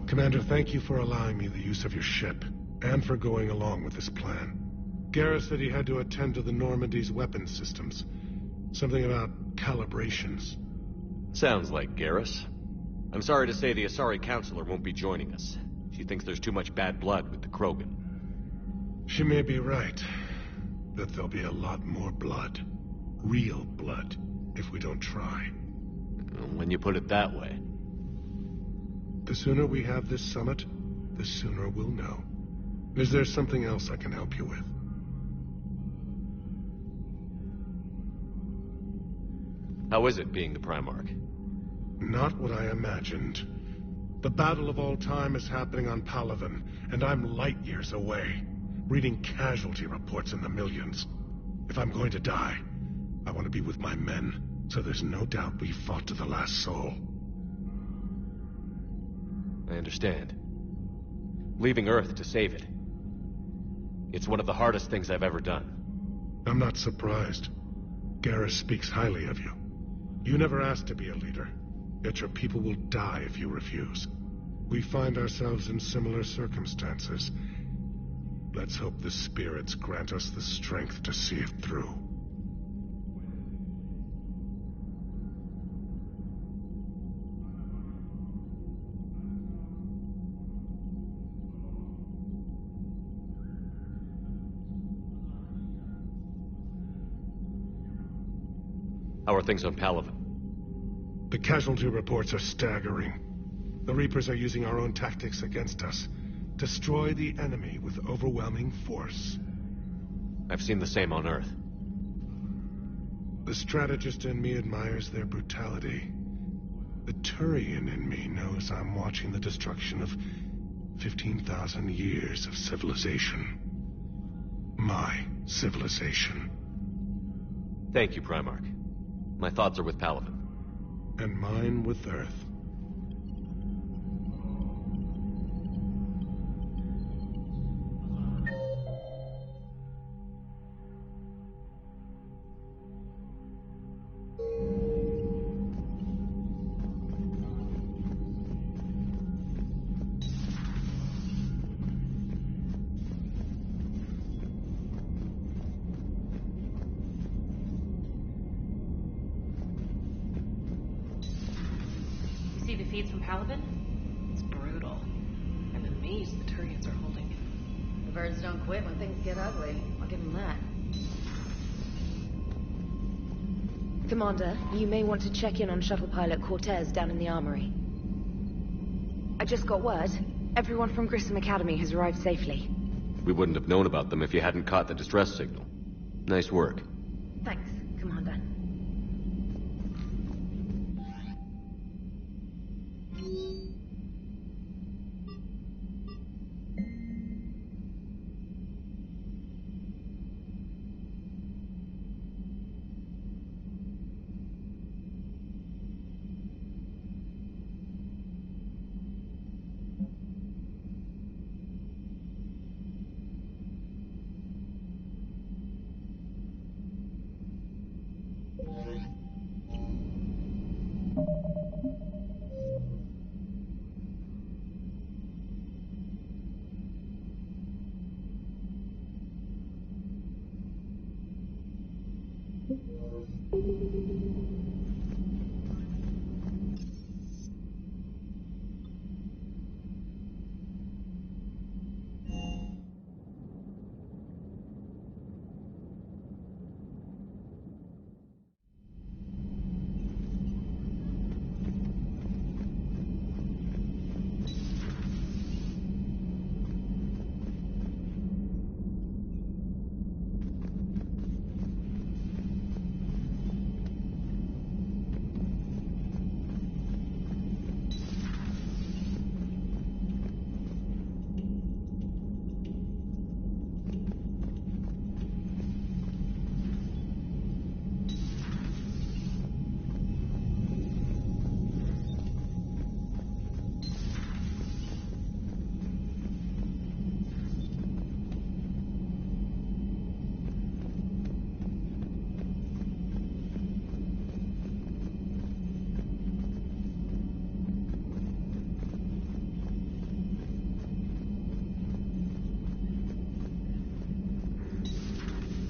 Commander, thank you for allowing me the use of your ship, and for going along with this plan. Garrus said he had to attend to the Normandy's weapons systems. Something about calibrations. Sounds like Garrus. I'm sorry to say the Asari Counselor won't be joining us. She thinks there's too much bad blood with the Krogan. She may be right, but there'll be a lot more blood. Real blood, if we don't try. When you put it that way. The sooner we have this summit, the sooner we'll know. Is there something else I can help you with? How is it being the Primarch? Not what I imagined. The battle of all time is happening on Palaven, and I'm light years away, reading casualty reports in the millions. If I'm going to die, I want to be with my men, so there's no doubt we fought to the last soul. I understand. Leaving Earth to save it. It's one of the hardest things I've ever done. I'm not surprised. Garrus speaks highly of you. You never asked to be a leader, yet your people will die if you refuse. We find ourselves in similar circumstances. Let's hope the spirits grant us the strength to see it through. How are things on Palaven? The casualty reports are staggering. The Reapers are using our own tactics against us. Destroy the enemy with overwhelming force. I've seen the same on Earth. The strategist in me admires their brutality. The Turian in me knows I'm watching the destruction of 15,000 years of civilization. My civilization. Thank you, Primarch. My thoughts are with Palaven. And mine with Earth. See the feeds from Palaven? It's brutal. I'm amazed the Turians are holding it. The birds don't quit when things get ugly. I'll give them that. Commander, you may want to check in on shuttle pilot Cortez down in the armory. I just got word. Everyone from Grissom Academy has arrived safely. We wouldn't have known about them if you hadn't caught the distress signal. Nice work. Thanks, Commander.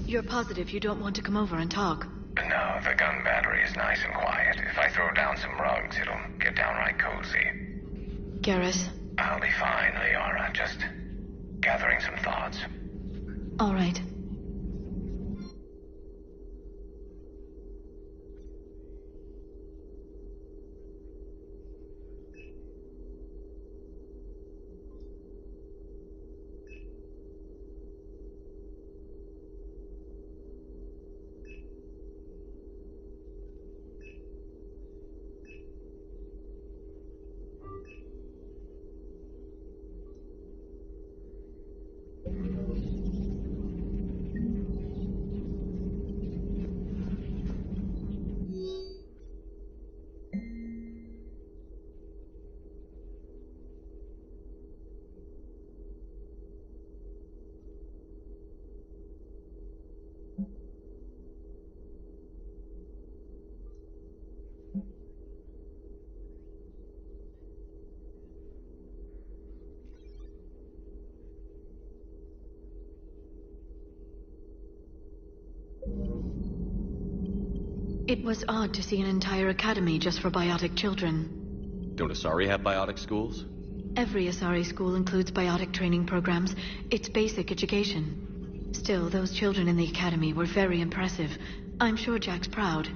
You're positive you don't want to come over and talk? No, the gun battery is nice and quiet. If I throw down some rugs, it'll get downright cozy. Garrus? I'll be fine, Liara. Just gathering some thoughts. All right. It was odd to see an entire academy just for biotic children. Don't Asari have biotic schools? Every Asari school includes biotic training programs. It's basic education. Still, those children in the academy were very impressive. I'm sure Jack's proud.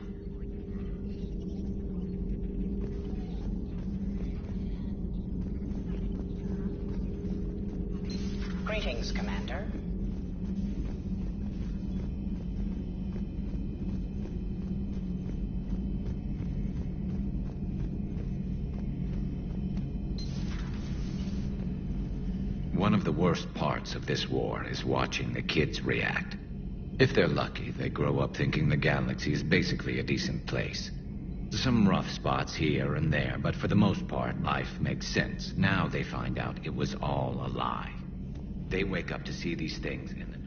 Greetings, Commander. One of the worst parts of this war is watching the kids react. If they're lucky, they grow up thinking the galaxy is basically a decent place. Some rough spots here and there, but for the most part, life makes sense. Now they find out it was all a lie. They wake up to see these things in the dark.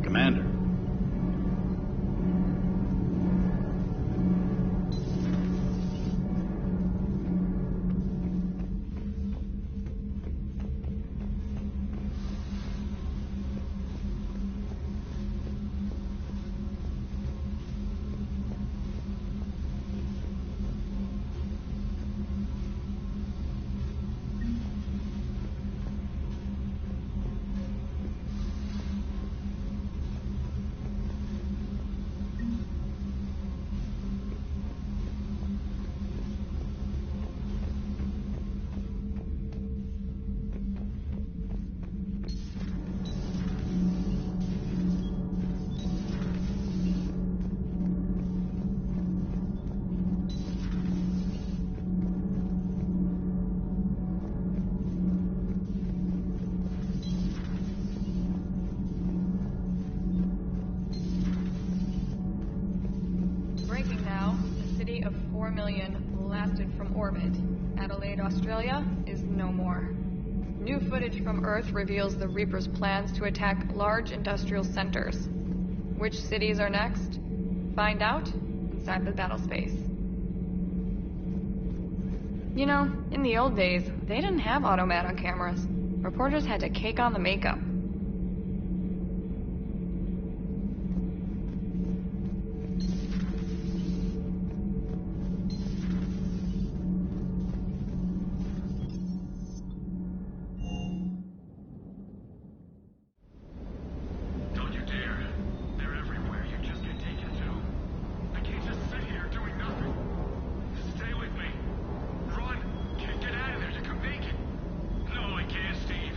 Commander. Breaking now, the city of 4 million blasted from orbit. Adelaide, Australia is no more. New footage from Earth reveals the Reaper's plans to attack large industrial centers. Which cities are next? Find out inside the battle space. You know, in the old days, they didn't have automat on cameras. Reporters had to cake on the makeup. Don't you dare. They're everywhere. You just can't take it to. I can't just sit here doing nothing. Stay with me. Run. Get out of there. You can make it. No, I can't, Steve.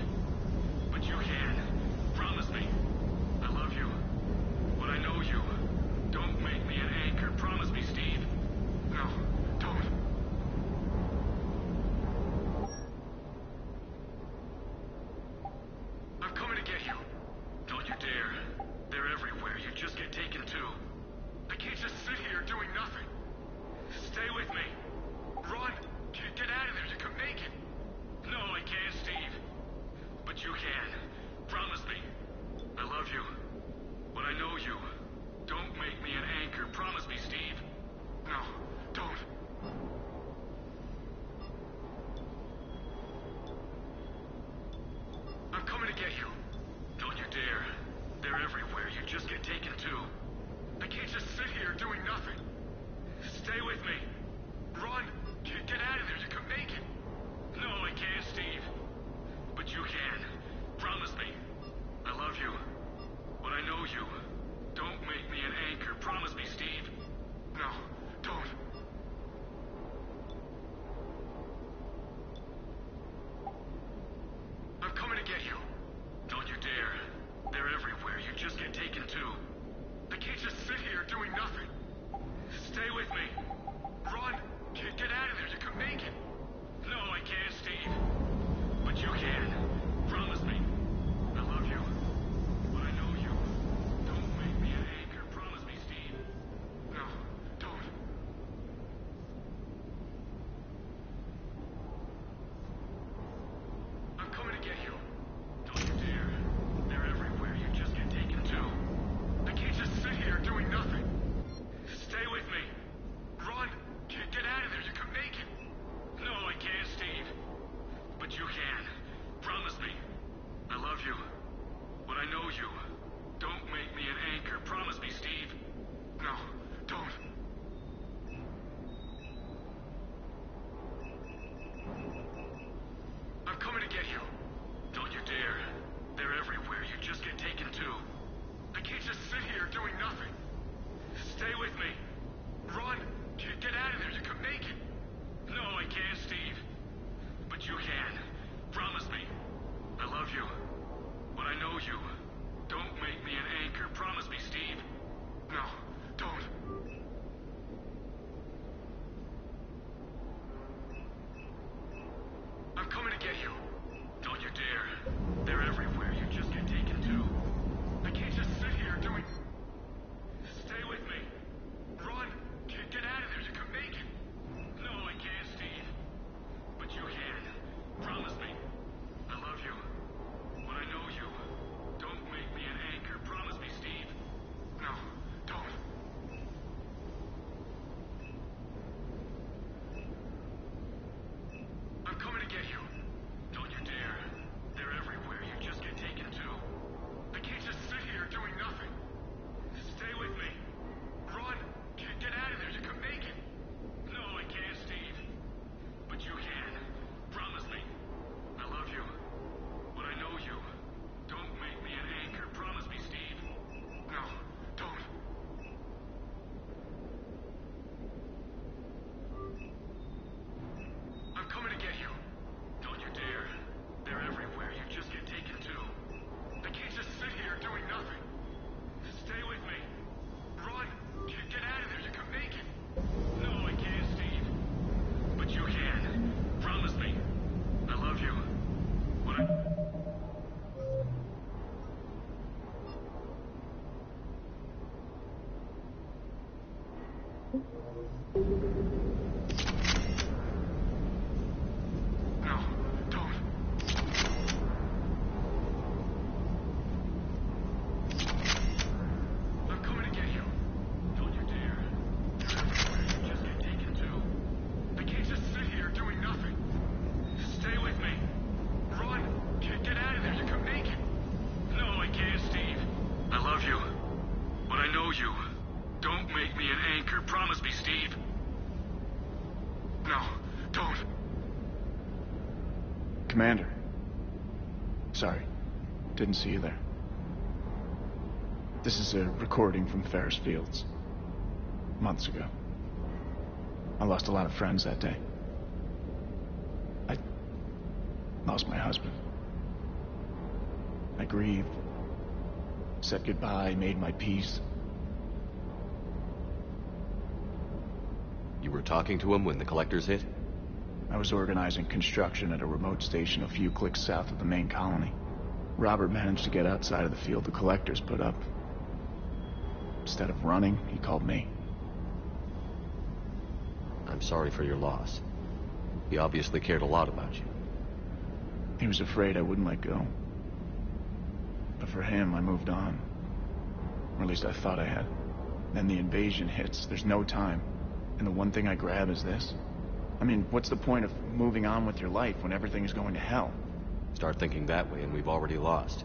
get you. Don't you dare. They're everywhere. You just get taken too. I can't just sit here doing... Stay with me. Run. Get out of there. You can make it. No, I can't, Steve. But you can. Promise me. I love you. But I know you. Don't make me an anchor. Promise me, Steve. No, don't. I'm coming to get you. Don't you dare. They're everywhere. You just get taken too. I can't just sit here doing nothing. Stay with me. Run. Get out of there. You can make it. No, I can't, Steve. But you can. Promise me. I love you. But I know you. Don't make me an anchor. Promise me, Steve. No, don't. I'm coming to get you. Don't you dare. They're everywhere. You just get taken too. I can't just sit here doing nothing. Stay with me. Run. Get out of there. You can make it. No, I can't, Steve. But you can. Promise me. I love you. But I... No, don't. I'm coming to get you. Don't you dare. You're everywhere. You just get taken too. I can't just sit here doing nothing. Stay with me. Run. Get out of there. You can make it. No, I can't, Steve. I love you. But I know you. Don't make me an anchor. Promise me, Steve. No, don't. Commander. Sorry. Didn't see you there. This is a recording from Ferris Fields. Months ago. I lost a lot of friends that day. I lost my husband. I grieved. Said goodbye, made my peace. You were talking to him when the collectors hit? I was organizing construction at a remote station a few clicks south of the main colony. Robert managed to get outside of the field the collectors put up. Instead of running, he called me. I'm sorry for your loss. He obviously cared a lot about you. He was afraid I wouldn't let go. But for him, I moved on. Or at least I thought I had. Then the invasion hits. There's no time. And the one thing I grab is this. I mean, what's the point of moving on with your life when everything is going to hell? Start thinking that way and we've already lost.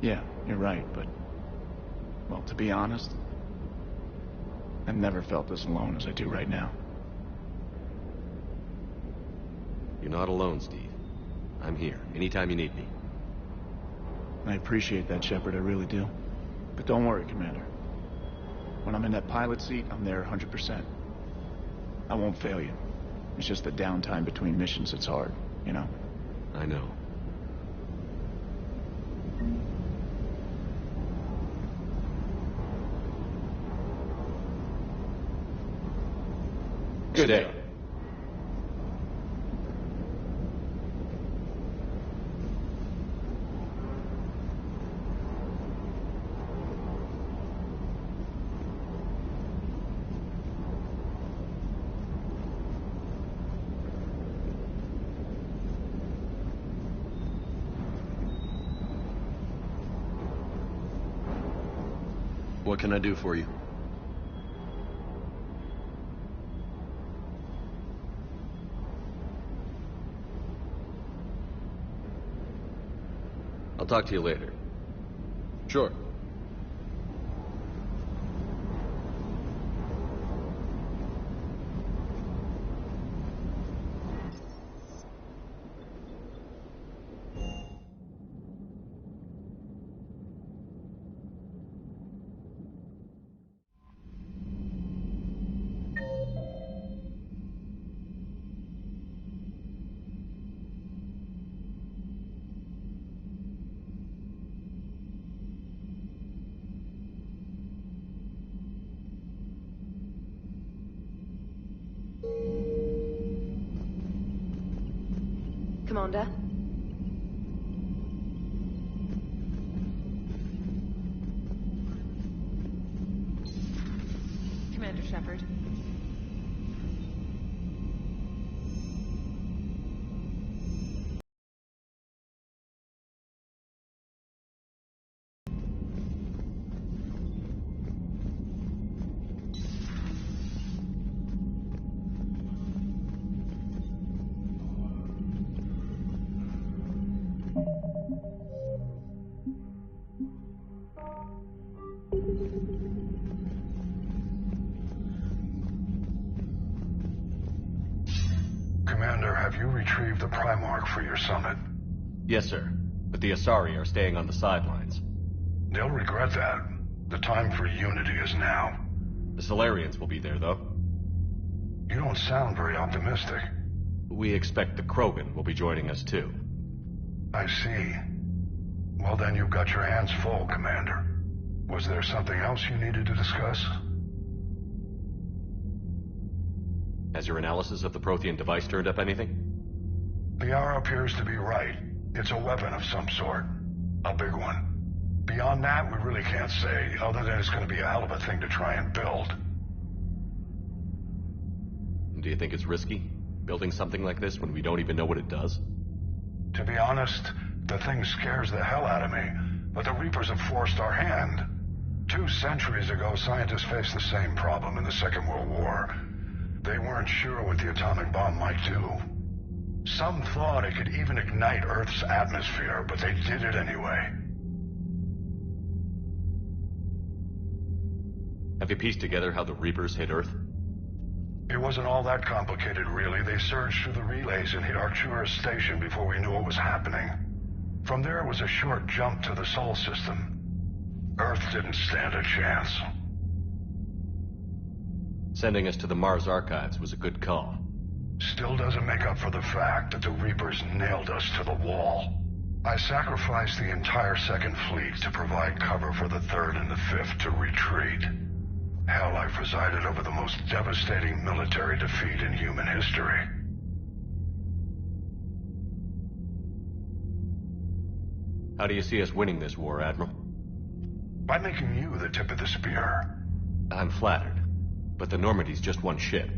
Yeah, you're right, but... Well, to be honest, I've never felt as alone as I do right now. You're not alone, Steve. I'm here, anytime you need me. I appreciate that, Shepard, I really do. But don't worry, Commander. When I'm in that pilot seat, I'm there 100%. I won't fail you. It's just the downtime between missions that's hard, you know? I know. Good day. What can I do for you? I'll talk to you later. Sure. Commander. Commander Shepard. Commander, have you retrieved the Primarch for your summit? Yes, sir. But the Asari are staying on the sidelines. They'll regret that. The time for unity is now. The Solarians will be there, though. You don't sound very optimistic. We expect the Krogan will be joining us, too. I see. Well, then you've got your hands full, Commander. Was there something else you needed to discuss? Has your analysis of the Prothean device turned up anything? The hour appears to be right. It's a weapon of some sort. A big one. Beyond that, we really can't say, other than it's going to be a hell of a thing to try and build. Do you think it's risky, building something like this when we don't even know what it does? To be honest, the thing scares the hell out of me, but the Reapers have forced our hand. 2 centuries ago, scientists faced the same problem in the Second World War. They weren't sure what the atomic bomb might do. Some thought it could even ignite Earth's atmosphere, but they did it anyway. Have you pieced together how the Reapers hit Earth? It wasn't all that complicated, really. They surged through the relays and hit Arcturus Station before we knew what was happening. From there, it was a short jump to the Sol system. Earth didn't stand a chance. Sending us to the Mars Archives was a good call. Still doesn't make up for the fact that the Reapers nailed us to the wall. I sacrificed the entire Second Fleet to provide cover for the Third and the Fifth to retreat. Hell, I presided over the most devastating military defeat in human history. How do you see us winning this war, Admiral? By making you the tip of the spear. I'm flattered, but the Normandy's just one ship.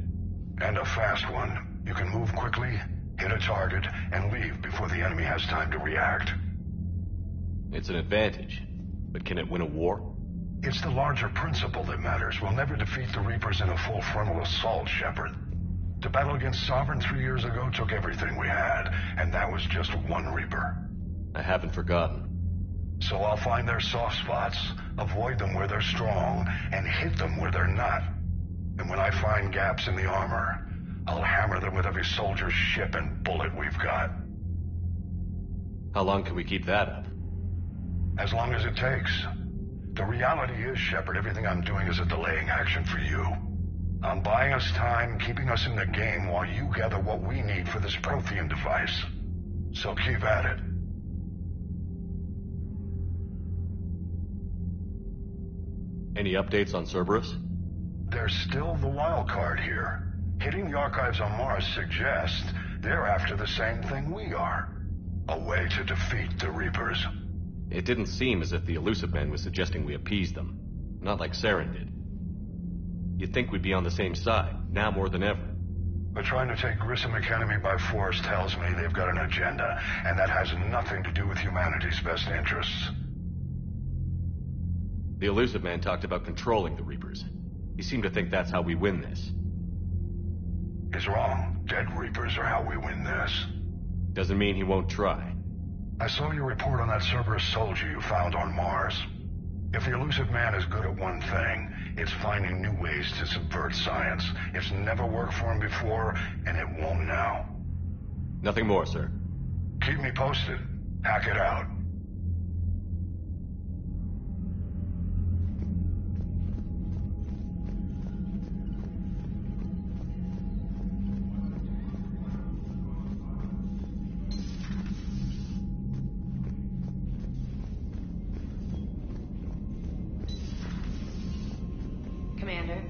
And a fast one. You can move quickly, hit a target, and leave before the enemy has time to react. It's an advantage, but can it win a war? It's the larger principle that matters. We'll never defeat the Reapers in a full frontal assault, Shepard. To battle against Sovereign 3 years ago took everything we had, and that was just one Reaper. I haven't forgotten. So I'll find their soft spots, avoid them where they're strong, and hit them where they're not. And when I find gaps in the armor, I'll hammer them with every soldier's ship and bullet we've got. How long can we keep that up? As long as it takes. The reality is, Shepard, everything I'm doing is a delaying action for you. I'm buying us time, keeping us in the game while you gather what we need for this Prothean device. So keep at it. Any updates on Cerberus? There's still the wild card here. Hitting the archives on Mars suggests they're after the same thing we are. A way to defeat the Reapers. It didn't seem as if the Elusive Man was suggesting we appease them. Not like Saren did. You'd think we'd be on the same side, now more than ever. But trying to take Grissom Academy by force tells me they've got an agenda, and that has nothing to do with humanity's best interests. The Elusive Man talked about controlling the Reapers. He seemed to think that's how we win this. He's wrong. Dead Reapers are how we win this. Doesn't mean he won't try. I saw your report on that Cerberus soldier you found on Mars. If the Elusive Man is good at one thing, it's finding new ways to subvert science. It's never worked for him before, and it won't now. Nothing more, sir. Keep me posted. Hack it out. Commander.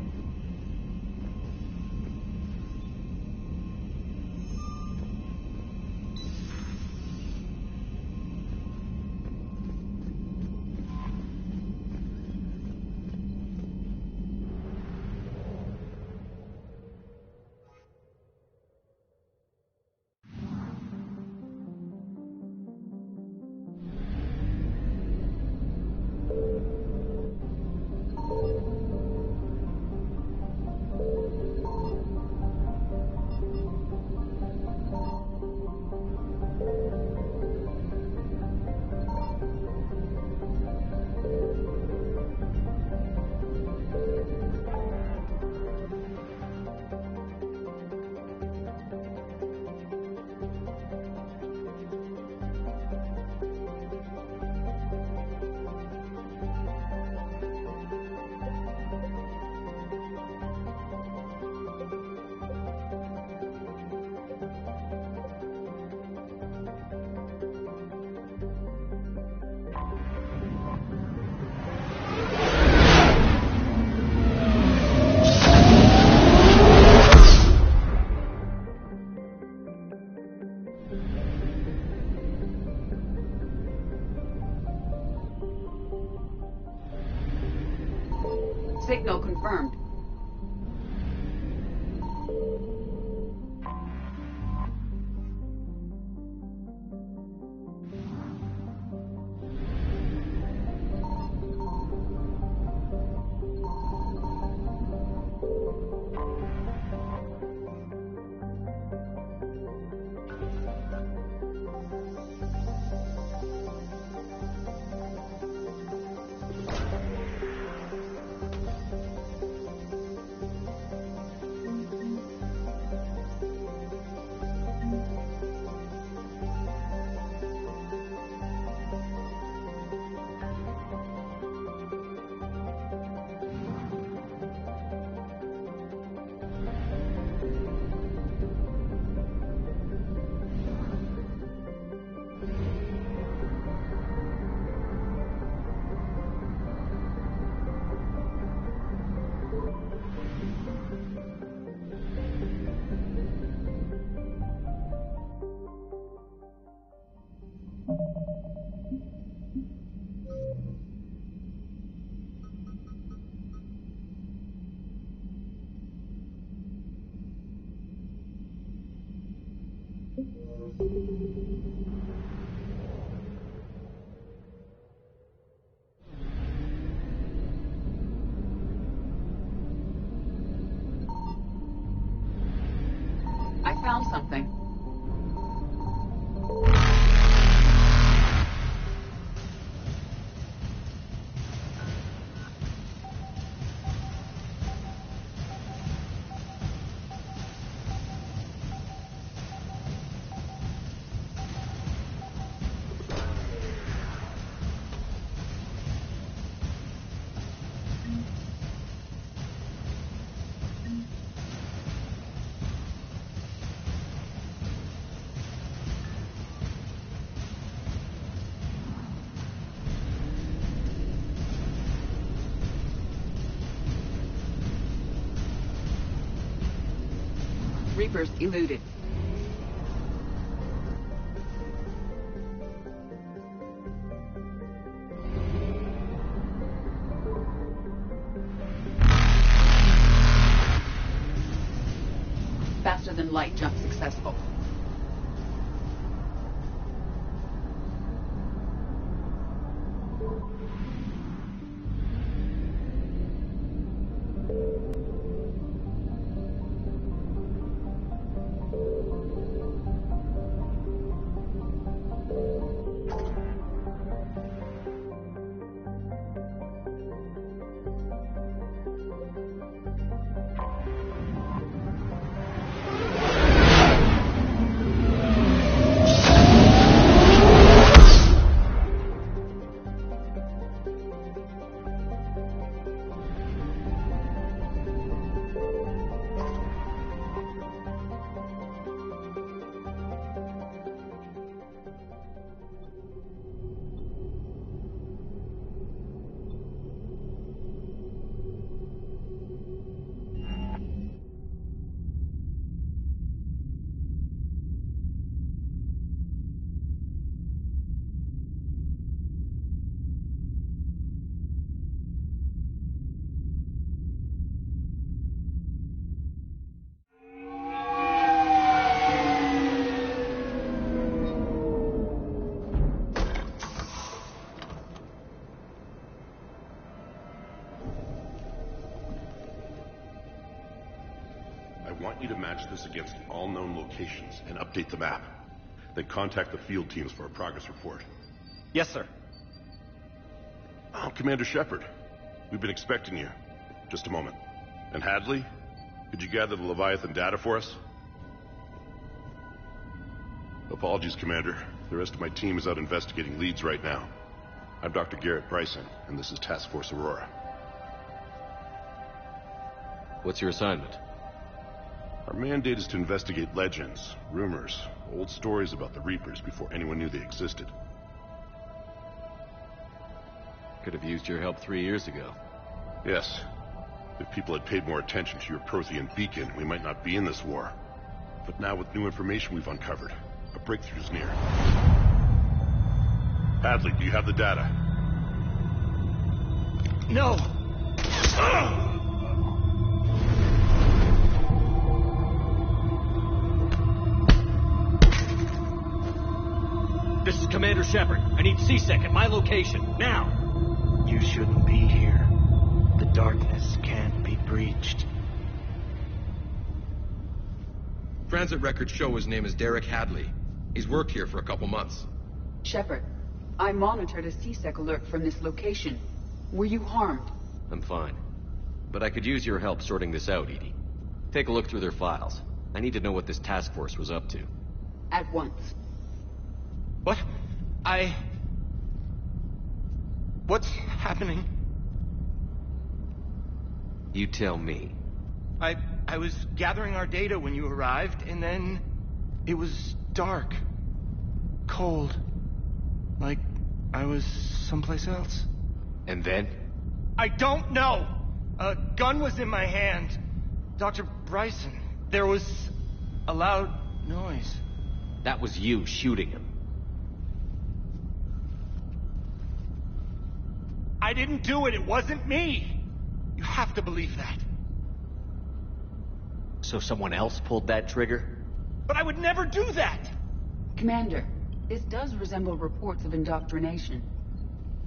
I found something. Reapers eluded. Faster than light jump successful. I want you to match this against all known locations and update the map. Then contact the field teams for a progress report. Yes, sir. Oh, Commander Shepard. We've been expecting you. Just a moment. And Hadley, could you gather the Leviathan data for us? Apologies, Commander. The rest of my team is out investigating leads right now. I'm Dr. Garrett Bryson, and this is Task Force Aurora. What's your assignment? Our mandate is to investigate legends, rumors, old stories about the Reapers before anyone knew they existed. Could have used your help 3 years ago. Yes. If people had paid more attention to your Prothean beacon, we might not be in this war. But now with new information we've uncovered, a breakthrough is near. Hadley, do you have the data? No! This is Commander Shepard. I need C-Sec at my location, now! You shouldn't be here. The darkness can't be breached. Transit records show his name is Derek Hadley. He's worked here for a couple months. Shepard, I monitored a C-Sec alert from this location. Were you harmed? I'm fine. But I could use your help sorting this out, Edie. Take a look through their files. I need to know what this task force was up to. At once. What? What's happening? You tell me. I was gathering our data when you arrived, and then it was dark. Cold. Like I was someplace else. And then? I don't know! A gun was in my hand. Dr. Bryson, there was a loud noise. That was you shooting him. I didn't do it. It wasn't me. You have to believe that. So someone else pulled that trigger? But I would never do that! Commander, this does resemble reports of indoctrination.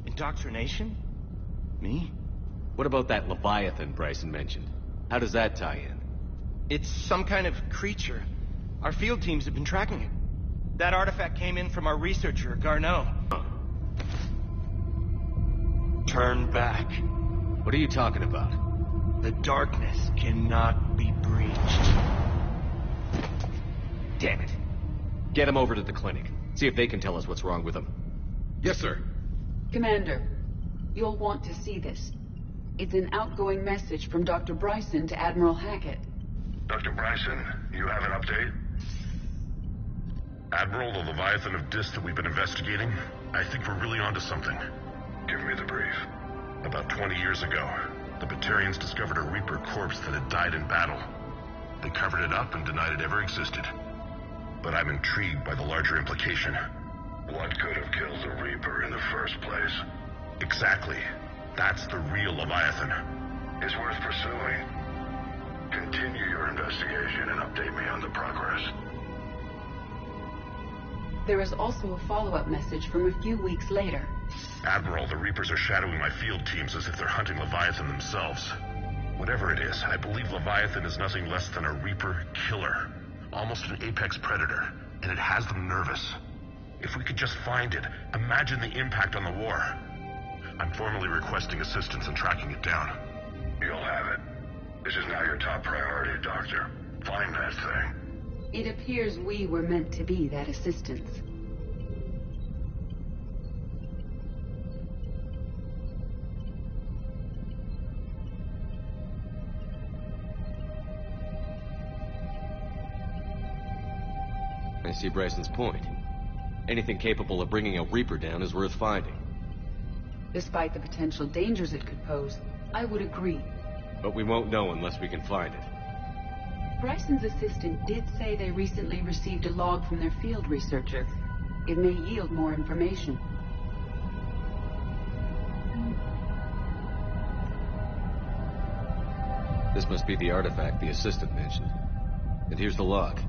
Indoctrination? Me? What about that Leviathan Bryson mentioned? How does that tie in? It's some kind of creature. Our field teams have been tracking it. That artifact came in from our researcher, Garneau. Turn back. What are you talking about? The darkness cannot be breached. Damn it. Get him over to the clinic. See if they can tell us what's wrong with him. Yes, sir. Commander, you'll want to see this. It's an outgoing message from Dr. Bryson to Admiral Hackett. Dr. Bryson, you have an update? Admiral, the Leviathan of Dis that we've been investigating, I think we're really onto something. Give me the brief. About 20 years ago, the Batarians discovered a Reaper corpse that had died in battle. They covered it up and denied it ever existed. But I'm intrigued by the larger implication. What could have killed the Reaper in the first place? Exactly. That's the real Leviathan. It's worth pursuing. Continue your investigation and update me on the progress. There is also a follow-up message from a few weeks later. Admiral, the Reapers are shadowing my field teams as if they're hunting Leviathan themselves. Whatever it is, I believe Leviathan is nothing less than a Reaper killer. Almost an apex predator, and it has them nervous. If we could just find it, imagine the impact on the war. I'm formally requesting assistance in tracking it down. You'll have it. This is now your top priority, Doctor. Find that thing. It appears we were meant to be that assistance. I see Bryson's point. Anything capable of bringing a Reaper down is worth finding. Despite the potential dangers it could pose, I would agree. But we won't know unless we can find it. Bryson's assistant did say they recently received a log from their field researcher. It may yield more information. This must be the artifact the assistant mentioned. And here's the log.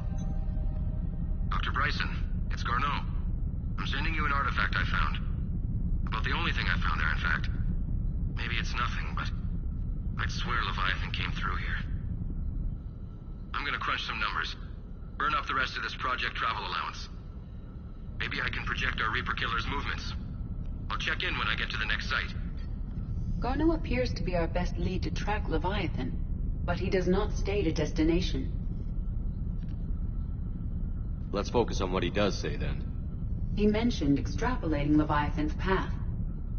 Dr. Bryson, it's Garneau. I'm sending you an artifact I found. About the only thing I found there, in fact. Maybe it's nothing, but I'd swear Leviathan came through here. I'm gonna crunch some numbers. Burn up the rest of this project travel allowance. Maybe I can project our Reaper killer's movements. I'll check in when I get to the next site. Garneau appears to be our best lead to track Leviathan, but he does not state a destination. Let's focus on what he does say, then. He mentioned extrapolating Leviathan's path.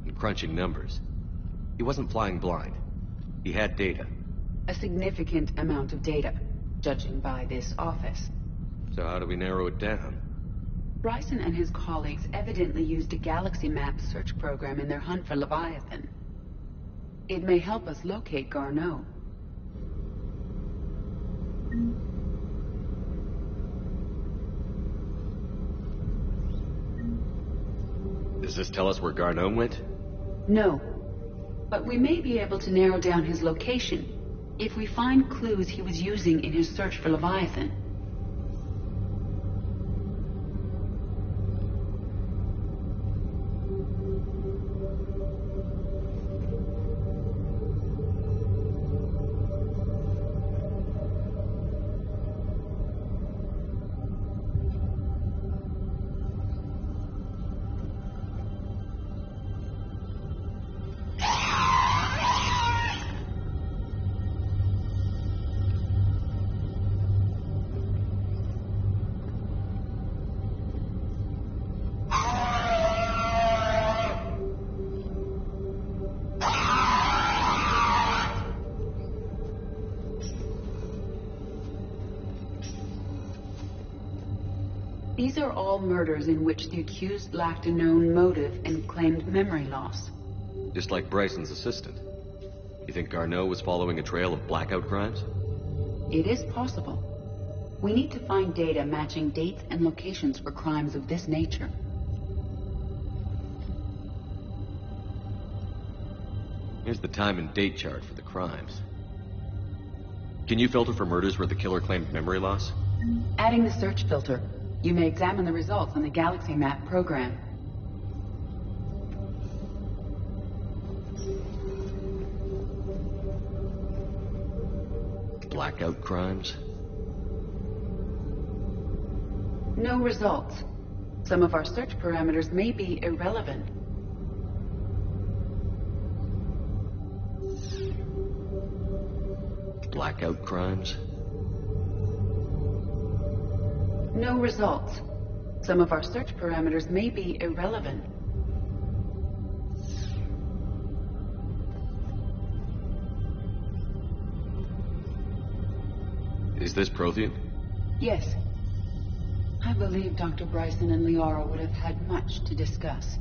And crunching numbers. He wasn't flying blind. He had data. A significant amount of data, judging by this office. So how do we narrow it down? Bryson and his colleagues evidently used a galaxy map search program in their hunt for Leviathan. It may help us locate Garneau. Does this tell us where Garneau went? No. But we may be able to narrow down his location if we find clues he was using in his search for Leviathan. These are all murders in which the accused lacked a known motive and claimed memory loss. Just like Bryson's assistant. You think Garneau was following a trail of blackout crimes? It is possible. We need to find data matching dates and locations for crimes of this nature. Here's the time and date chart for the crimes. Can you filter for murders where the killer claimed memory loss? Adding the search filter, you may examine the results on the Galaxy Map program. Blackout crimes? No results. Some of our search parameters may be irrelevant. Blackout crimes? No results. Some of our search parameters may be irrelevant. Is this Prothean? Yes. I believe Dr. Bryson and Liara would have had much to discuss.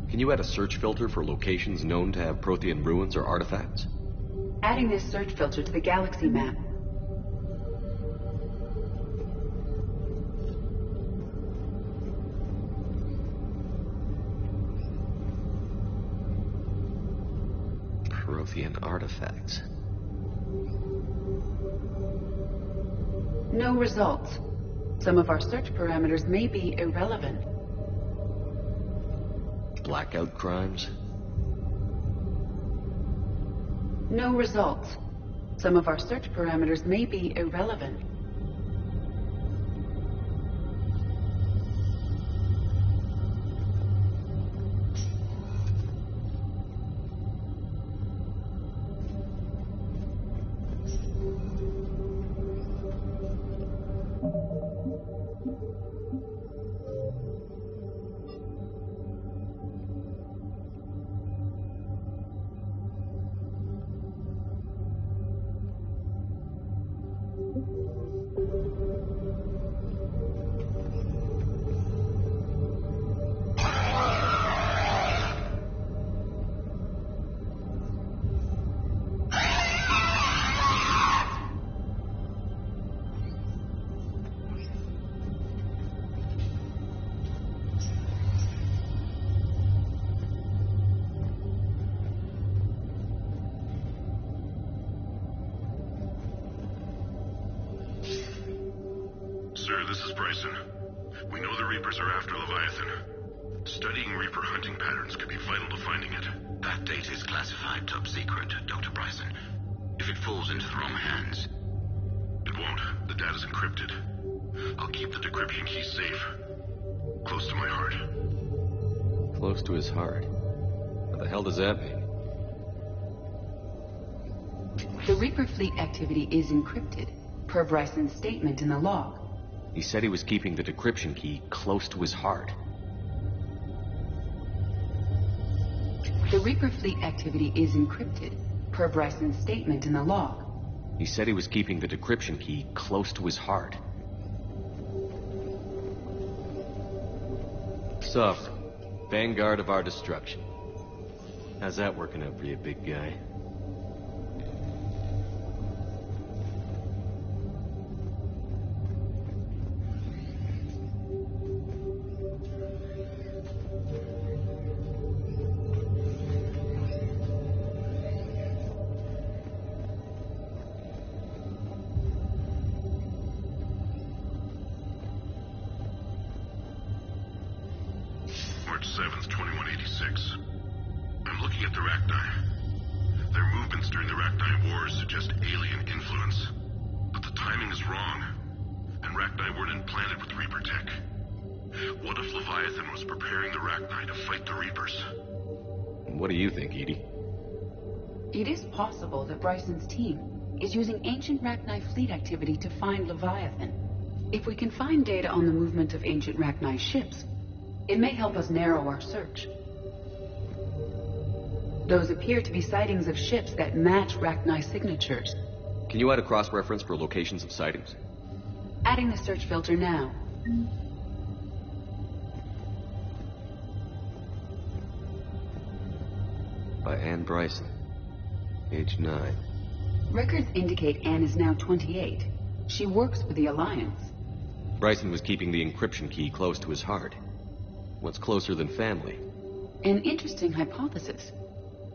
Can you add a search filter for locations known to have Prothean ruins or artifacts? Adding this search filter to the Galaxy Map. Prothean artifacts. No results. Some of our search parameters may be irrelevant. Blackout crimes? No results. Some of our search parameters may be irrelevant. Sir, this is Bryson. We know the Reapers are after Leviathan. Studying Reaper hunting patterns could be vital to finding it. That data is classified top secret, Dr. Bryson. If it falls into the wrong hands... It won't. The data's encrypted. I'll keep the decryption key safe. Close to my heart. Close to his heart? What the hell does that mean? The Reaper fleet activity is encrypted, per Bryson's statement in the log. He said he was keeping the decryption key close to his heart. The Reaper fleet activity is encrypted, per Bryson's statement in the log. He said he was keeping the decryption key close to his heart. Soft. Vanguard of our destruction. How's that working out for you, big guy? March 7th, 2186. I'm looking at the Rachni. Their movements during the Rachni Wars suggest alien influence. But the timing is wrong. And Rachni weren't implanted with Reaper tech. What if Leviathan was preparing the Rachni to fight the Reapers? What do you think, Edie? It is possible that Bryson's team is using ancient Rachni fleet activity to find Leviathan. If we can find data on the movement of ancient Rachni ships, it may help us narrow our search. Those appear to be sightings of ships that match Rachni signatures. Can you add a cross-reference for locations of sightings? Adding the search filter now. By Anne Bryson. Age 9. Records indicate Anne is now 28. She works for the Alliance. Bryson was keeping the encryption key close to his heart. What's closer than family? An interesting hypothesis.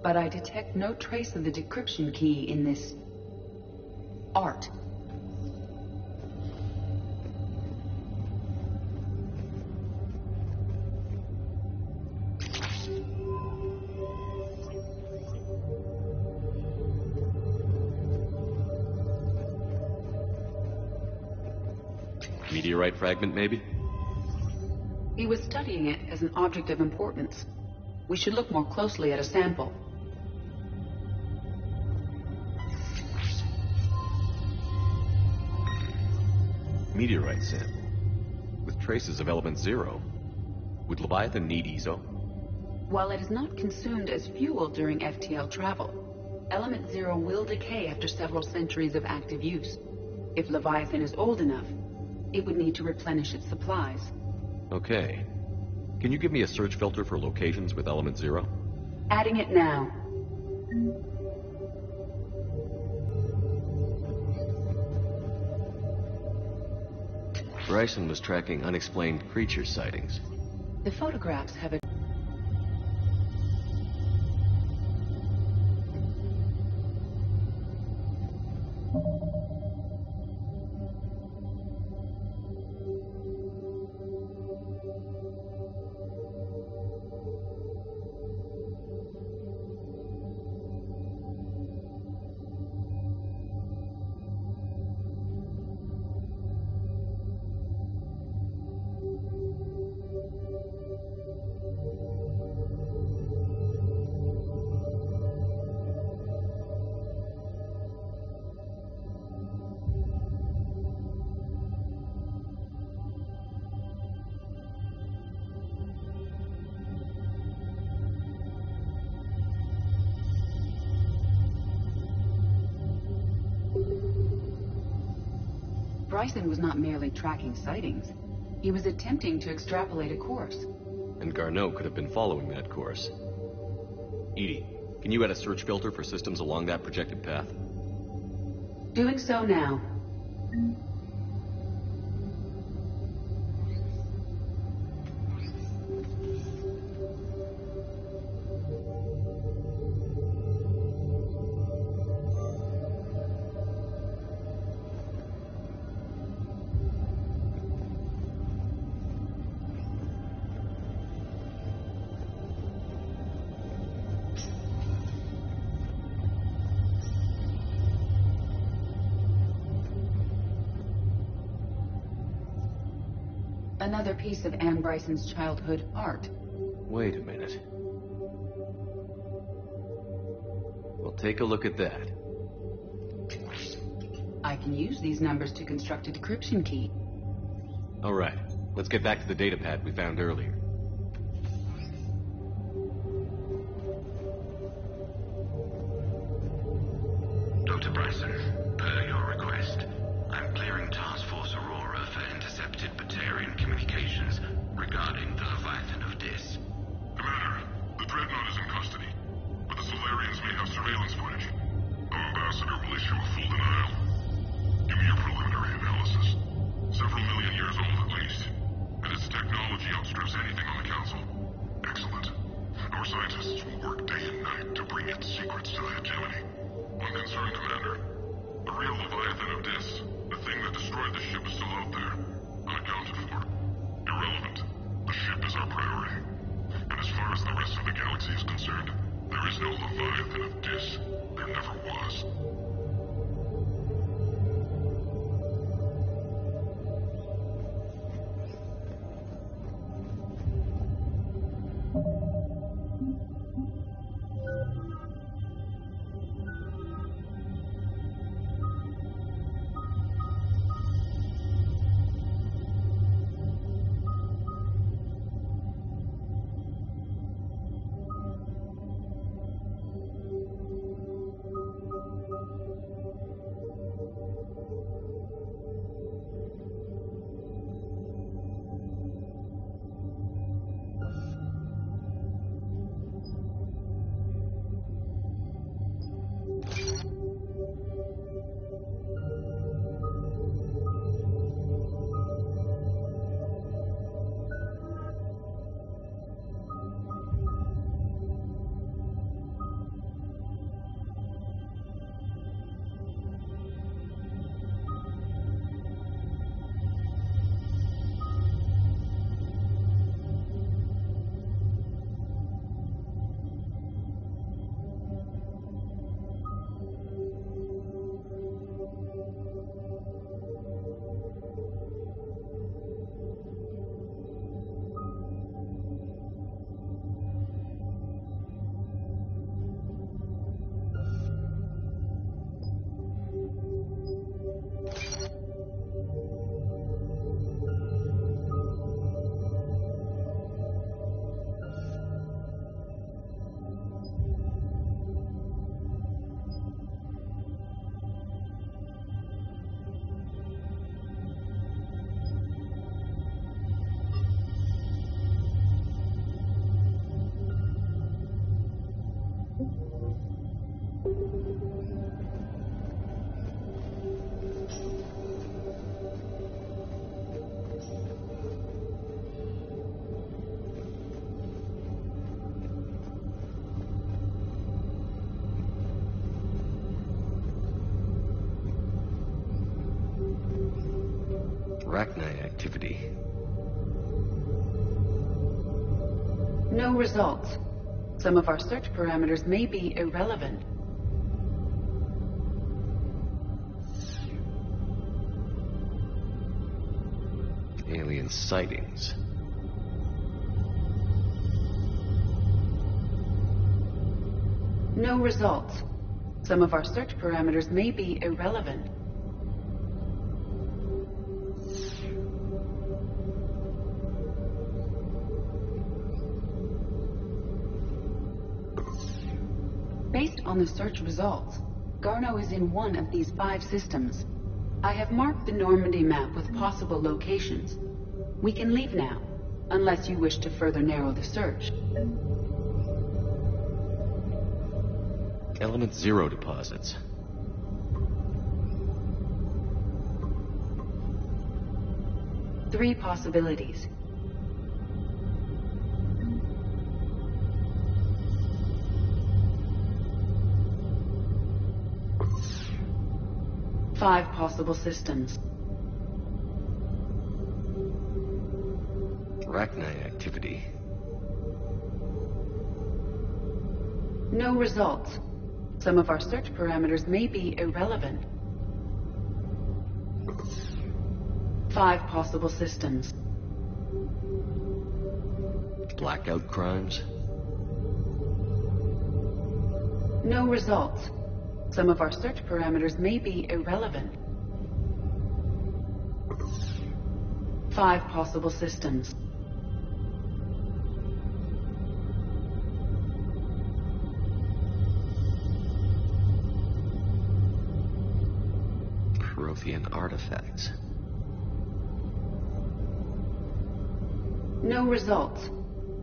But I detect no trace of the decryption key in this... art. Meteorite fragment, maybe? He was studying it as an object of importance. We should look more closely at a sample. Meteorite sample. With traces of element 0. Would Leviathan need ESO? While it is not consumed as fuel during FTL travel, element 0 will decay after several centuries of active use. If Leviathan is old enough, it would need to replenish its supplies. Okay. Can you give me a search filter for locations with element 0? Adding it now. Bryson was tracking unexplained creature sightings. The photographs have a Bryson was not merely tracking sightings. He was attempting to extrapolate a course. And Garneau could have been following that course. Edie, can you add a search filter for systems along that projected path? Doing so now. Another piece of Anne Bryson's childhood art. Wait a minute. Well, take a look at that. I can use these numbers to construct a decryption key. All right, let's get back to the data pad we found earlier. Dr. Bryson, per your request, I'm clearing Task Force Aurora for intercepted Batarian communications regarding the Leviathan of Dis. Commander, the Dreadnought is in custody, but the Solarians may have surveillance footage. Our ambassador will issue a full denial. Give me your preliminary analysis. Several million years old at least, and its technology outstrips anything on the Council. Excellent. Our scientists will work day and night to bring its secrets to the hegemony. One concern, Commander. The real Leviathan of Dis, the thing that destroyed the ship, is still out there, unaccounted for. Irrelevant. The ship is our priority. And as far as the rest of the galaxy is concerned, there is no Leviathan of Dis. There never was. Arachni activity. No results. Some of our search parameters may be irrelevant. Alien sightings. No results. Some of our search parameters may be irrelevant. Based on the search results, Garneau is in one of these 5 systems. I have marked the Normandy map with possible locations. We can leave now, unless you wish to further narrow the search. Element 0 deposits. Three possibilities. Five possible systems. Arachni activity. No results. Some of our search parameters may be irrelevant. Five possible systems. Blackout crimes. No results. Some of our search parameters may be irrelevant. Five possible systems. Prothean artifacts. No results.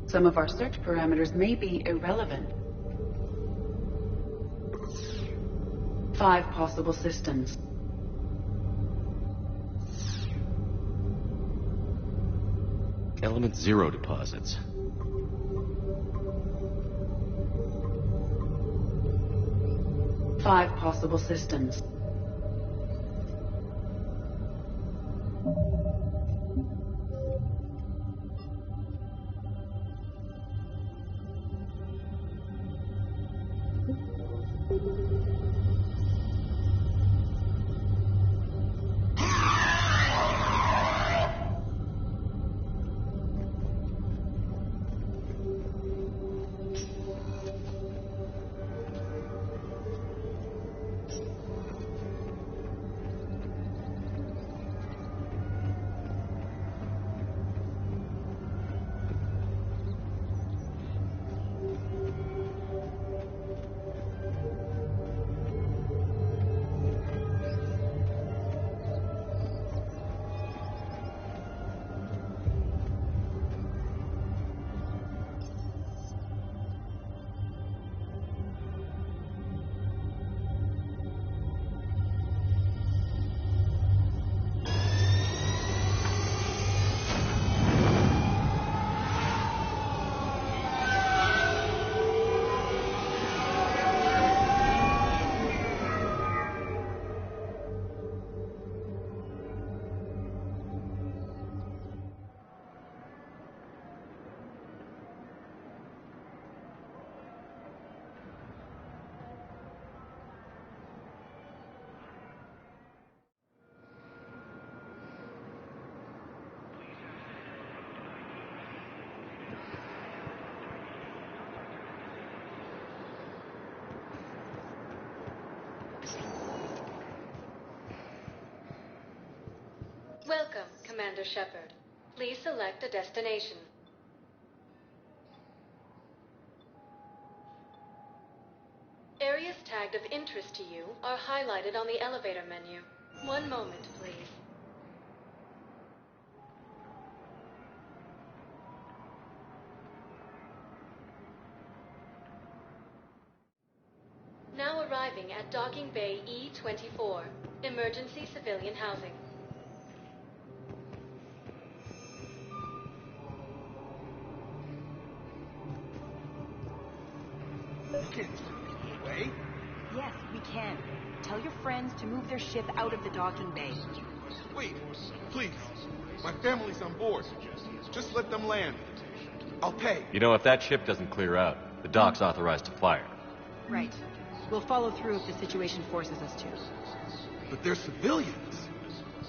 Some of our search parameters may be irrelevant. Five possible systems. Element 0 deposits. Five possible systems. Welcome, Commander Shepard. Please select a destination. Areas tagged of interest to you are highlighted on the elevator menu. One moment, please. Now arriving at Docking Bay E-24, emergency civilian housing. Yes, we can. Tell your friends to move their ship out of the docking bay. Wait, please. My family's on board. Just let them land. I'll pay. You know, if that ship doesn't clear out, the dock's authorized to fire. Right. We'll follow through if the situation forces us to. But they're civilians.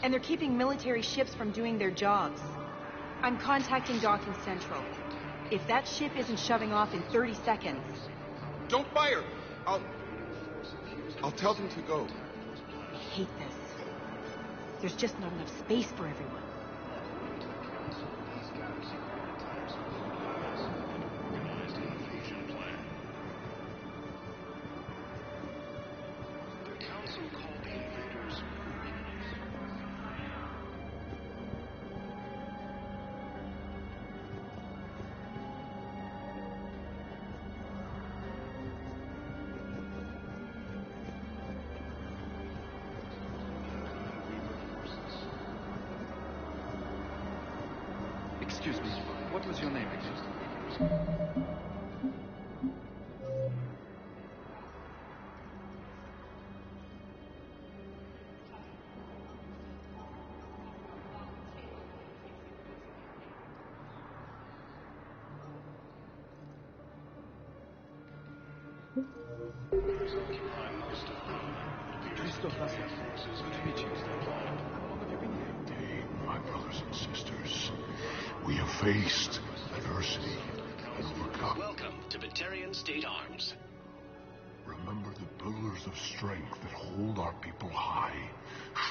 And they're keeping military ships from doing their jobs. I'm contacting Docking Central. If that ship isn't shoving off in 30 seconds... Don't fire! I'll tell them to go. I hate this. There's just not enough space for everyone. Excuse me, what was your name again? My brothers and sisters, we have faced adversity and overcome. Welcome to Batarian State Arms. Remember the pillars of strength that hold our people high.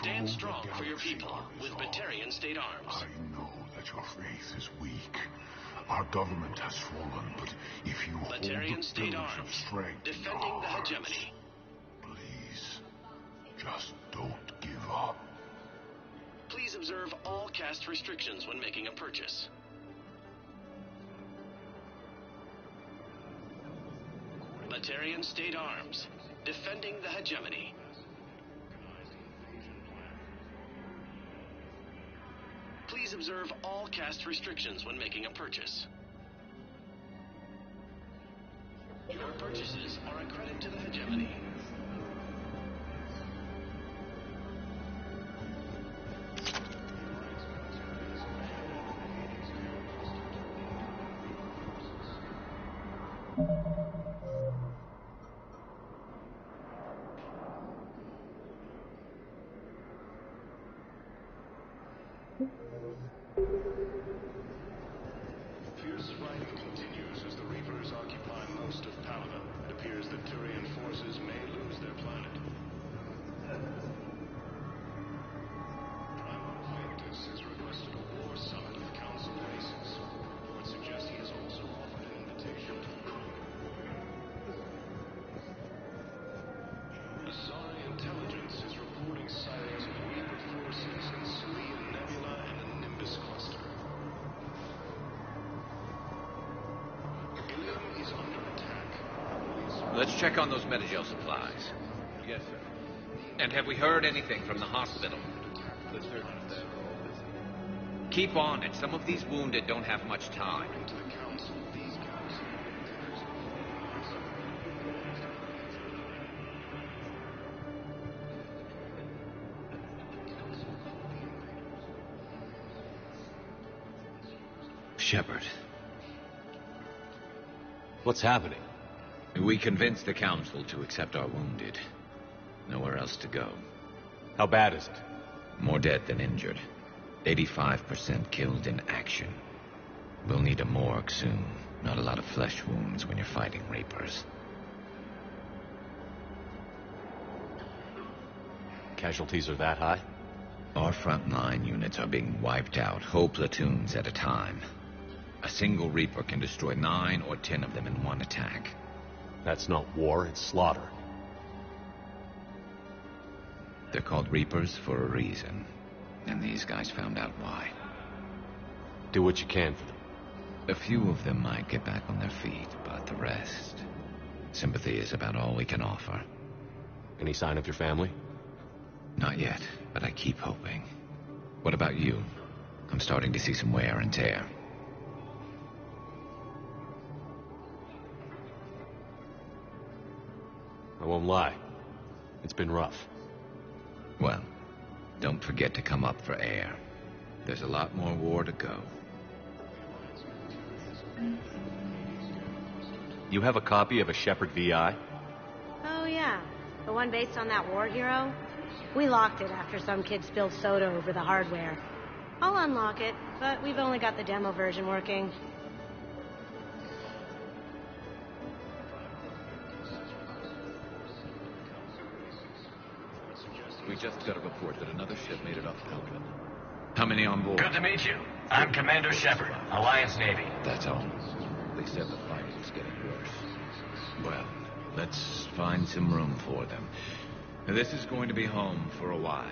Stand strong for your people with Batarian State Arms. I know that your faith is weak. Our government has fallen, but if you hold the State pillars Arms, of strength defending the hegemony. Please, just don't give up. Please observe all caste restrictions when making a purchase. Batarian State Arms, defending the hegemony. Please observe all caste restrictions when making a purchase. Your purchases are a credit to the hegemony. Fierce fighting continues as the Reapers occupy most of Palaven. It appears that Turian forces may lose their planet. Prime Victus has requested a war summit of Council races. Reports suggest he has also offered an invitation to the crew. Zari intelligence is reporting sightings of Reaper forces in Celia Nebula and the Nimbus cluster. Ilium is under attack. Let's check on those Metagel supplies. Yes, sir. And have we heard anything from the hospital? Let's hear from them. Keep on it. Some of these wounded don't have much time. To the council, these guys. Shepard. What's happening? We convinced the council to accept our wounded. Nowhere else to go. How bad is it? More dead than injured. 85% killed in action. We'll need a morgue soon. Not a lot of flesh wounds when you're fighting Reapers. Casualties are that high? Our frontline units are being wiped out, whole platoons at a time. A single Reaper can destroy 9 or 10 of them in one attack. That's not war, it's slaughter. They're called Reapers for a reason. And these guys found out why. Do what you can for them. A few of them might get back on their feet, but the rest... Sympathy is about all we can offer. Any sign of your family? Not yet, but I keep hoping. What about you? I'm starting to see some wear and tear. I won't lie. It's been rough. Well, Don't forget to come up for air. There's a lot more war to go. You have a copy of a Shepard VI? Oh, yeah. The one based on that war hero? We locked it after some kid spilled soda over the hardware. I'll unlock it, but we've only got the demo version working. We just got a report that another ship made it off Palaven. How many on board? Good to meet you. I'm Commander Shepard, Alliance Navy. That's all. They said the fighting was getting worse. Well, let's find some room for them. This is going to be home for a while.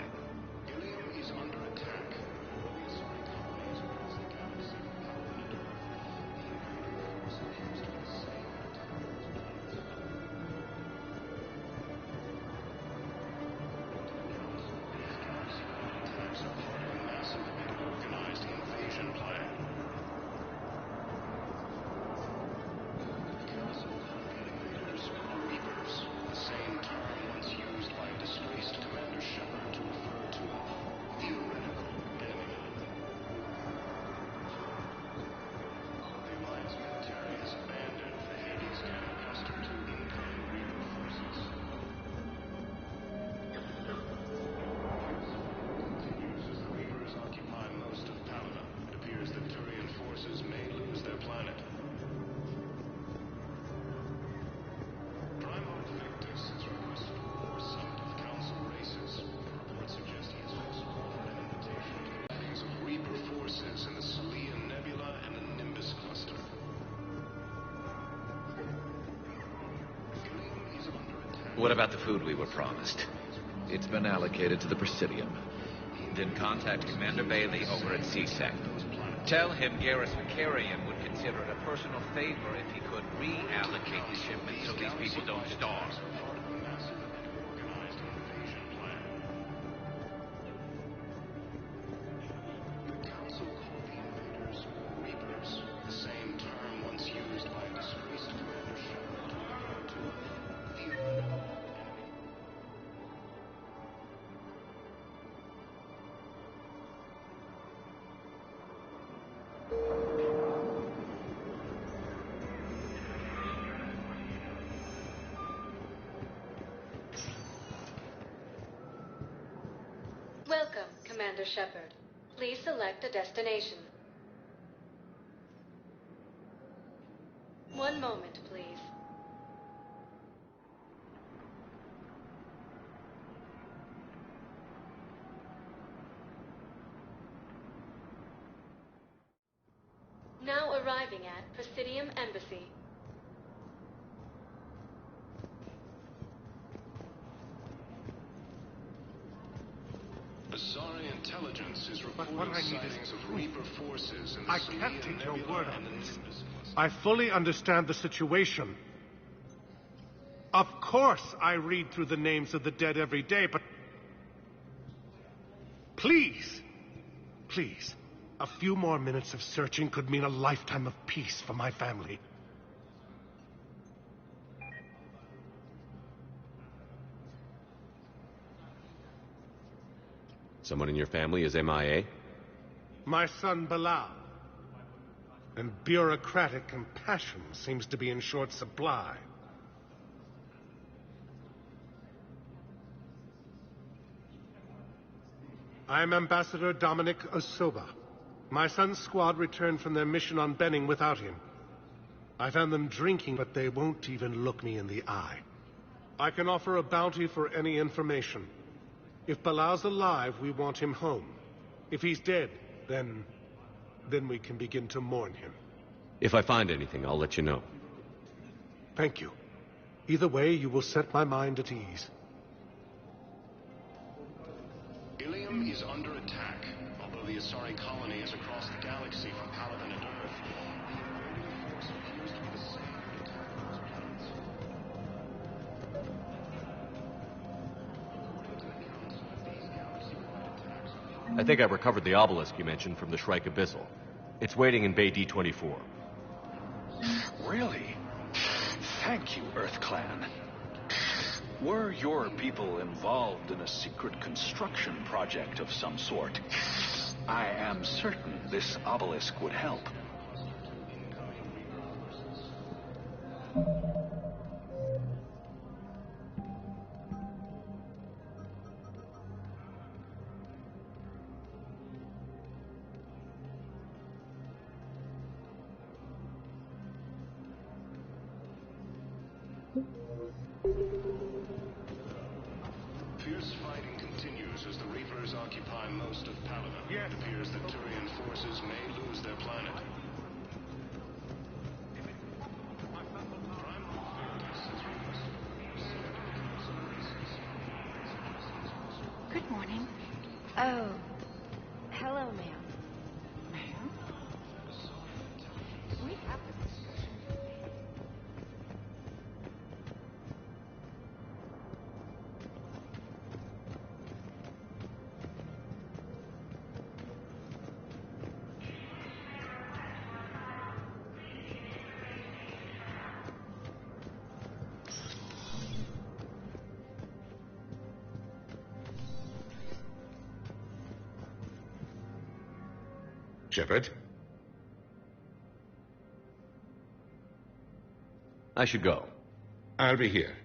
What about the food we were promised? It's been allocated to the Presidium. Then contact Commander Bailey over at CSEC. Tell him Garrus Vicarian would consider it a personal favor if he could reallocate the shipment so these people don't starve. Welcome, Commander Shepard. Please select a destination. One moment, please. Now arriving at Presidium Embassy. Asari intelligence is reporting sightings of Reaper forces in the I can't take your word on this. I fully understand the situation. Of course I read through the names of the dead every day, but... Please, please, a few more minutes of searching could mean a lifetime of peace for my family. Someone in your family is MIA? My son Bilal. And bureaucratic compassion seems to be in short supply. I'm Ambassador Dominic Osoba. My son's squad returned from their mission on Benning without him. I found them drinking, but they won't even look me in the eye. I can offer a bounty for any information. If Bilal's alive, we want him home. If he's dead, then we can begin to mourn him. If I find anything, I'll let you know. Thank you. Either way, you will set my mind at ease. Ilium is under attack. Although the Asari colony is across the galaxy from Palaven and Earth, the force appears to be the same. I think I recovered the obelisk you mentioned from the Shrike Abyssal. It's waiting in Bay D-24. Really? Thank you, Earth Clan. Were your people involved in a secret construction project of some sort, I am certain this obelisk would help. Fierce fighting continues as the Reapers occupy most of Paladin. It appears that Turian forces may lose their planet. Good morning. Oh. Hello, ma'am. Ma'am? We have this discussion. Shepard? I should go. I'll be here.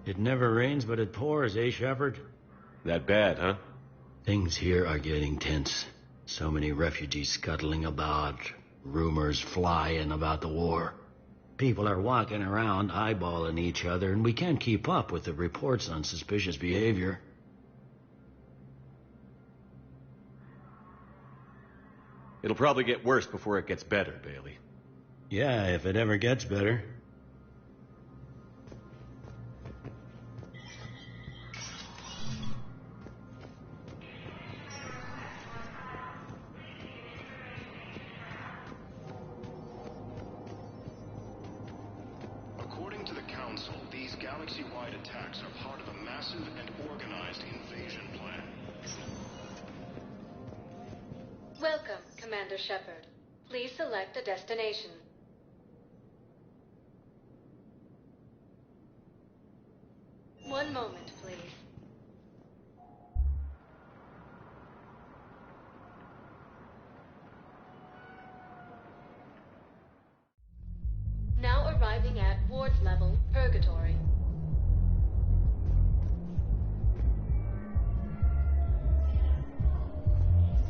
It never rains, but it pours, eh, Shepard? That bad, huh? Things here are getting tense. So many refugees scuttling about, rumors flying about the war. People are walking around eyeballing each other, and we can't keep up with the reports on suspicious behavior. It'll probably get worse before it gets better, Bailey. Yeah, if it ever gets better. According to the Council, these galaxy-wide attacks are part of a massive and organized invasion plan. Welcome, Commander Shepard. Please select a destination. One moment, please. Now arriving at Ward's level, Purgatory.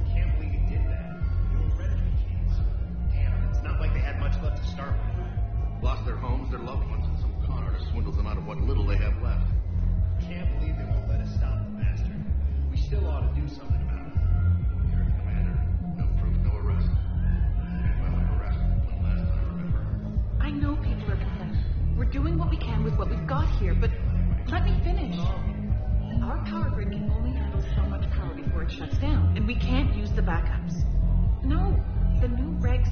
Can't believe you did that. You were refugees. Damn. here, but let me finish. Our power grid can only handle so much power before it shuts down, and we can't use the backups. No, the new regs...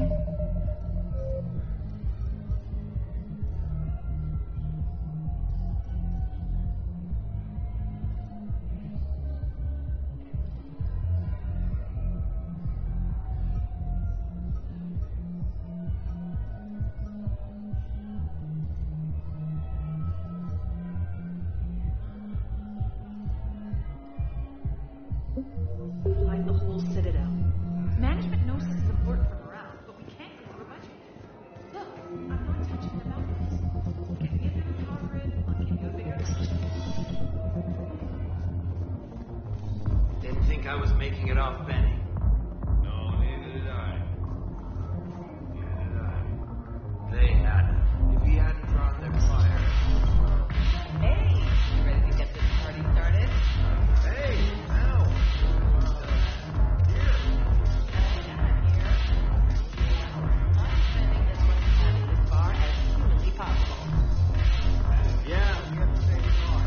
like the whole Citadel. Management knows this is important for morale, but we can't use the budget. Look, I'm not touching the backups. Get me a bigger power grid, I'll give you a bigger... Didn't think I was making it off, Benny. No, neither did I. They had him. If he hadn't drawn their fire... Hey, you ready to get this party started? Hey, ow! Yeah, we have the same thought.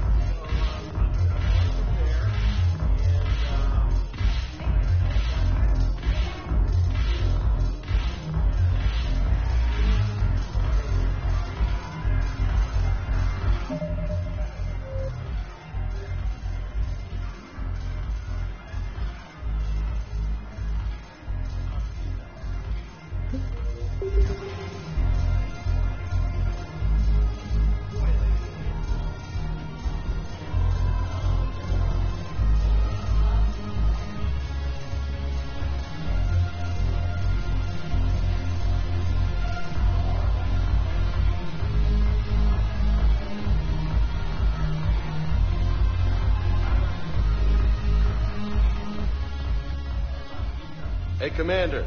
Hey, Commander.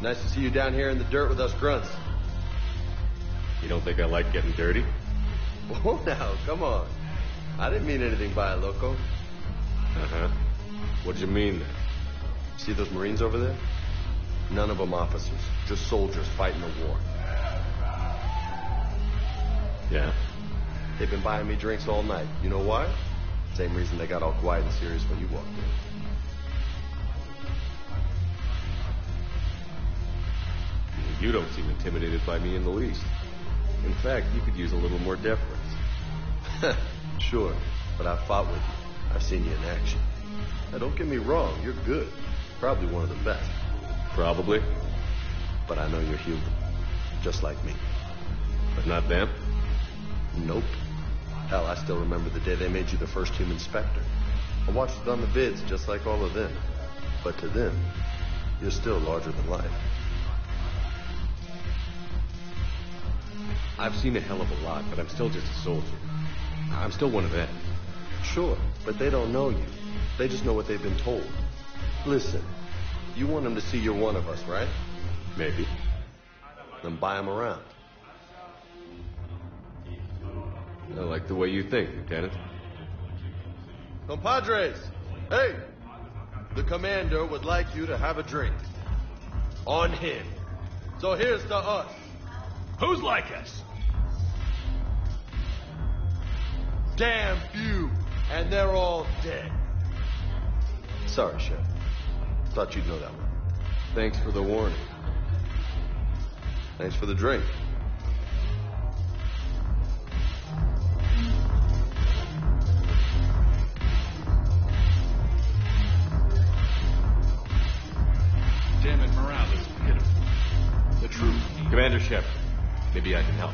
Nice to see you down here in the dirt with us grunts. You don't think I like getting dirty? Oh, now, come on. I didn't mean anything by it, loco. Uh-huh. What'd you mean then? See those Marines over there? None of them officers, just soldiers fighting a war. Yeah? They've been buying me drinks all night. You know why? Same reason they got all quiet and serious when you walked in. You don't seem intimidated by me in the least. In fact, you could use a little more deference. Sure, but I've fought with you. I've seen you in action. Now, don't get me wrong, you're good. Probably one of the best. Probably. But I know you're human. Just like me. But not them? Nope. Hell, I still remember the day they made you the first human Spectre. I watched it on the vids, just like all of them. But to them, you're still larger than life. I've seen a hell of a lot, but I'm still just a soldier. I'm still one of them. Sure, but they don't know you. They just know what they've been told. Listen, you want them to see you're one of us, right? Maybe. Then buy them around. I like the way you think, Lieutenant. Compadres! Hey! The commander would like you to have a drink. On him. So here's to us. Who's like us? Damn few, and they're all dead. Sorry, Chef. Thought you'd know that one. Thanks for the warning. Thanks for the drink. Damn it, morale is pitiful. The truth. Commander Shepard, maybe I can help.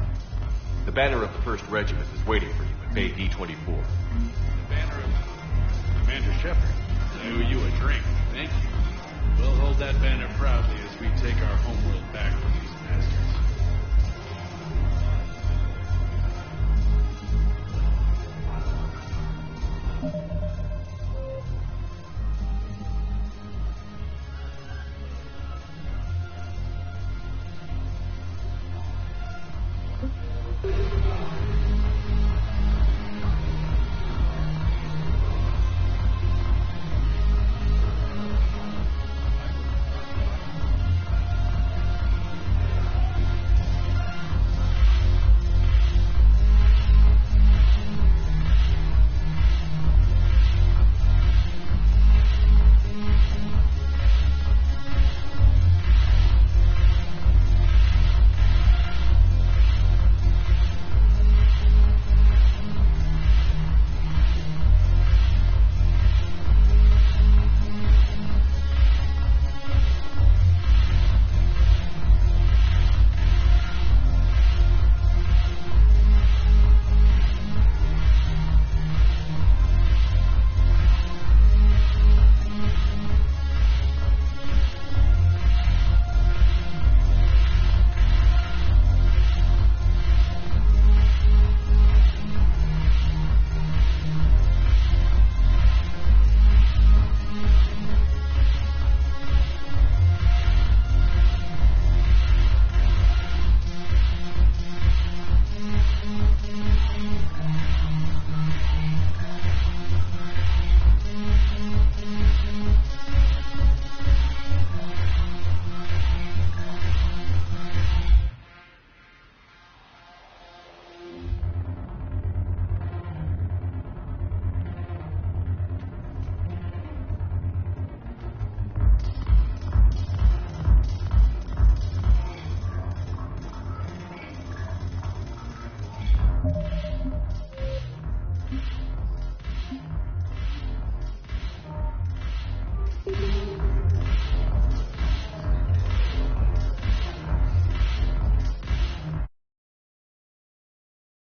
The banner of the 1st Regiment is waiting for you at Bay D-24. The banner of Commander Shepard. I owe you a drink. Thank you. We'll hold that banner proudly as we take our homeworld back from these